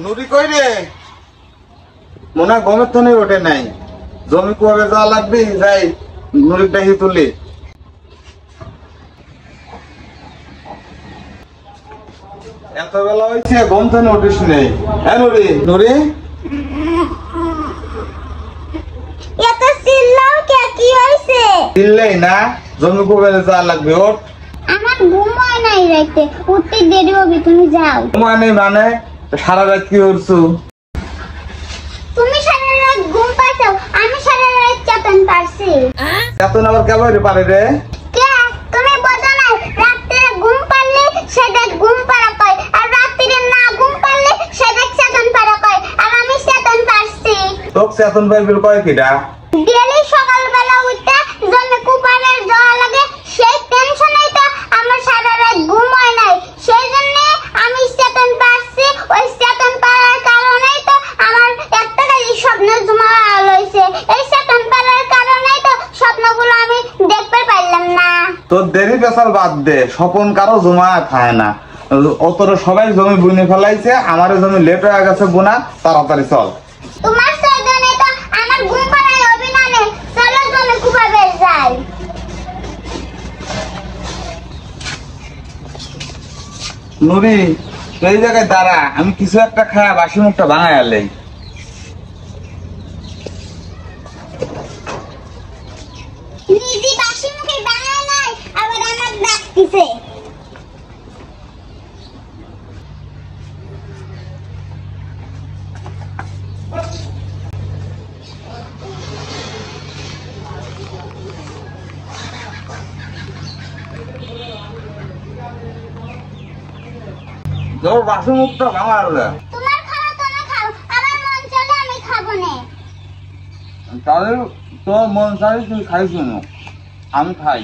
নুরি কই রে? মনে হয় গমের তো নেই, ওঠে নাই। জমি কুয়াবে যাওয়া লাগবে, যাই নুরির ডাকি তুলি। এত বেলা হয়েছে, গম তো উঠিস নেই। হ্যাঁ নুরি, নুরি এত চিল্লাও কে? কি হইছে? চিল্লাই না, জমি কুয়াবে যাওয়া লাগবে। ওঠ। আমার ঘুম হয় নাই রাইতে, উঠতে দেরি হবে, তুমি যাও। ঘুমায় নেই মানে? সারা রাত কি করছো? তুমি সারা রাত ঘুম পাইছো, আমি সারা রাত চেতন পারছি। চেতন আবার কেবল পারে রে? কে? তুমি বোঝো না, রাতে ঘুম পারলে সেটা ঘুম পারা কয়, আর রাতে না ঘুম পারলে সেটা চেতন পারা কয়, আর আমি চেতন পারছি। তোক চেতন পাইবিল কয় কিডা? ডেলি সকালবেলা উঠতে জন্য কুপারে যাওয়া লাগে, সেই টেনশনেই তো আমার সারা রাত ঘুম হয় নাই। সেই জন্য আমি চেতন পারছি, ওই চেতন পাওয়ার কারণেই তো আমার একটা খালি স্বপ্ন জমা লইছে। এই চেতন পাওয়ার কারণেই তো স্বপ্নগুলো আমি দেখতে পারলাম না। তোর দেরি পেশাল বাদ দে, স্বপন কারো জমা খায় না। অতটা সবাই জমি বুনে ফেলাইছে, আমার জমি লেট হয়ে গেছে বোনা, তাড়াতাড়ি চল। তোমার জন্য তো আমার ঘুম পাড়ায় অভিমানে, চলো জমি কুপাবে যাই। নুরি এই জায়গায় দাঁড়া, আমি কিছু একটা খায়া বাসি মুখটা ভাঙাই আলাই। নিজে বাসি মুখে বানায় নাই, আবার আমার ডাকতেছে। তোর বাসি মুখটা ভাঙা আলে। তোমার খাওয়া তুমি খাও, আমার মন চলে আমি খাবো না। তাহলে তোর মন চাই তুই খাইছ না, আমি খাই।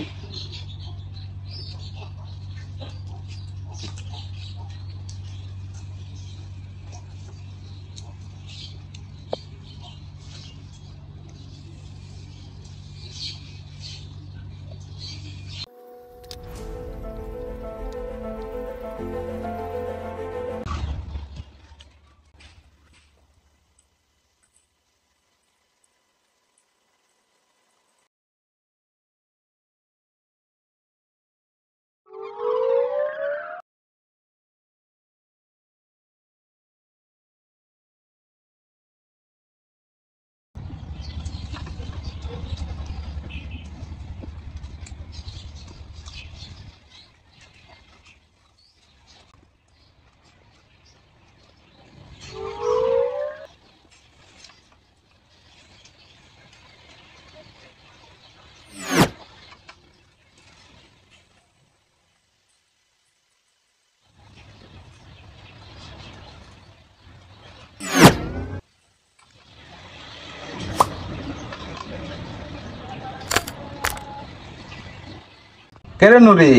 কেরে নুরি,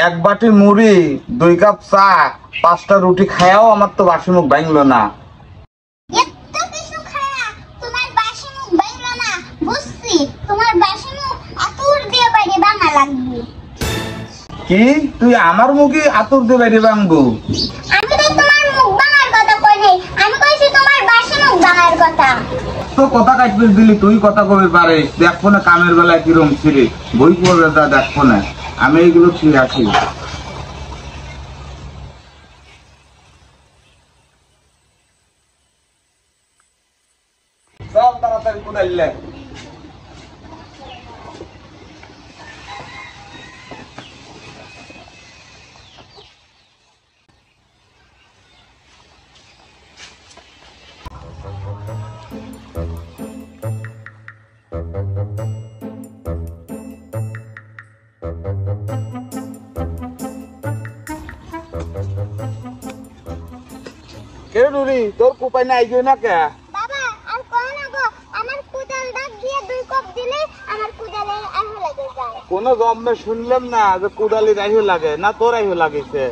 এক বাটি মুড়ি, 2 কাপ চা, 5টা রুটি খায়াও আমার তো বাসি মুখ ভাঙলো না। এত কিছু খায়া তোমার বাসি মুখ বাইলো না, বুঝছি। তোমার বাসি মুখ আতুর দিয়ে বাইরে বাংলা লাগবে। কি তুই আমার মুখে আতর দিয়ে বাইরে ভাঙবো? আমি তো তোমার মুখ ভাঙার কথা কই নাই, আমি কইছি তোমার বাসি মুখ ভাঙার কথা। তো কথা কাটতে দিলি, তুই কথা কবে পারে? দেখবো না কামের বেলায় কিরম ছিঁড়ে, বই পড়বে তা দেখবো না, আমি এইগুলো ঠিক আছি। চল তাড়াতাড়ি কোদাইলে। কে নুরি, তোর কোপাই না আইগো না কে? বাবা আর কোন না গো, আমার কুদাল দাগ দিয়ে 2 কাপ দিলে আমার কুদালে আহু লাগে যায়। কোনো জন্মে শুনলাম না যে কুদালি রাইহো লাগে, না তোর রাইহো লাগিছে।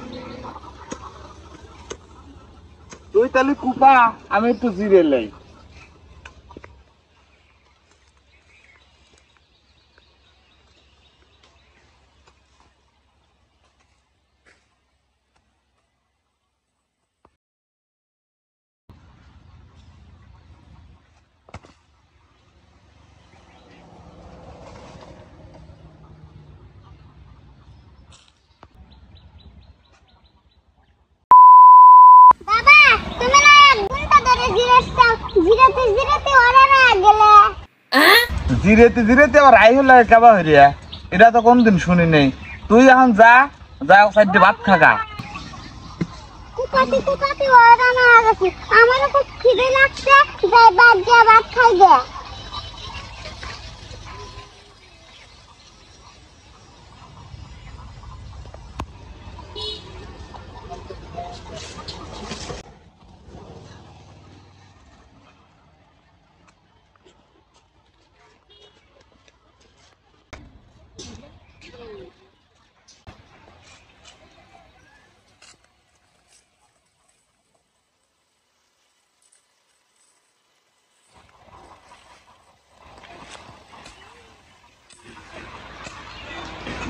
তুই তাহলে কুপা, আমি একটু জিরে লাই। জিরেতে জিরেতে আবার রাই হলে কেবা হইয়া এটা তো কোনদিন শুনি নেই। তুই এখন যা যা সাইডে ভাত খাগা। কুকাতে কুকাতে ওরানা গেছে, আমারও খুব খিদে লাগছে, যাই বাদ যা ভাত খাই গে।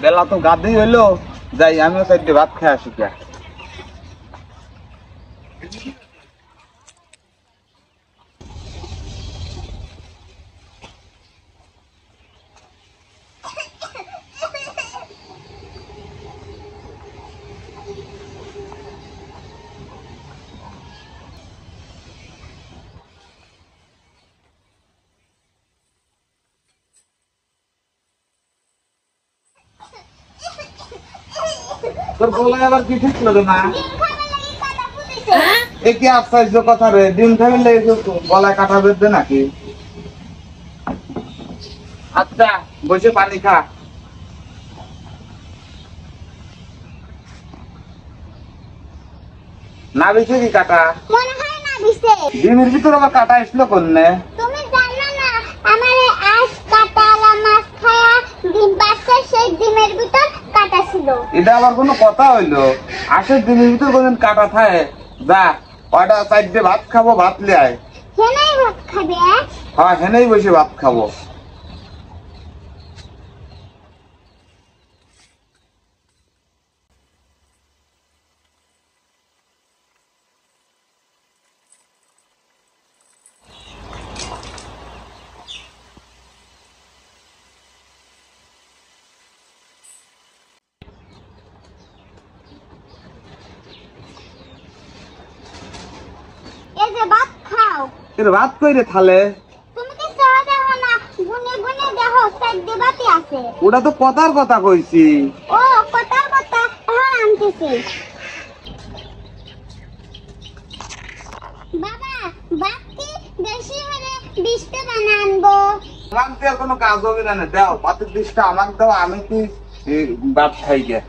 বেলা তো গাদেই হইলো, যাই আমিও সাইডে ভাত খাই আসি কে। তোর গলায় আবার কি ঠিক লাগে না? এ কি আশ্চর্য কথা রে, ডিম খাইলে গলায় কাটা বেঁধে নাকি? আচ্ছা বসে পানি খা। না বিছে কি কাটা? মনে হয় না দিছে। ডিমের ভিতর আবার কাটা আসলো কোননে? তুমি জানো না আমারে আজ কাটালা মাছ খায়া ডিম পাচ্ছে, সেই ডিমের ভিতর কাটা ছিল। এটা আবার কোনো কথা হইলো? আশের ডিমের ভিতর কোনদিন কাটা থাকে? যা ওটা সাইডে ভাত খাবো, ভাত লে আয়। হেনাই ভাত খাবে? হ্যাঁ হেনেই বসে ভাত খাবো। এই যে ভাত খাও। এর ভাত কইরে থালে? তুমি কি সহ দেখো না, গুনে গুনে দেখো সাইডে বাতি আছে। ওটা তো কথার কথা কইছি। ও কথার কথা, হ্যাঁ আনতেছি। বাবা বাতি বেশি হলে 20টা বানা আনবো। আমার তো আর কোনো কাজ হবে না, দাও ভাতের ডিশটা আমাকে দাও, আমি কি ভাত খাই গে।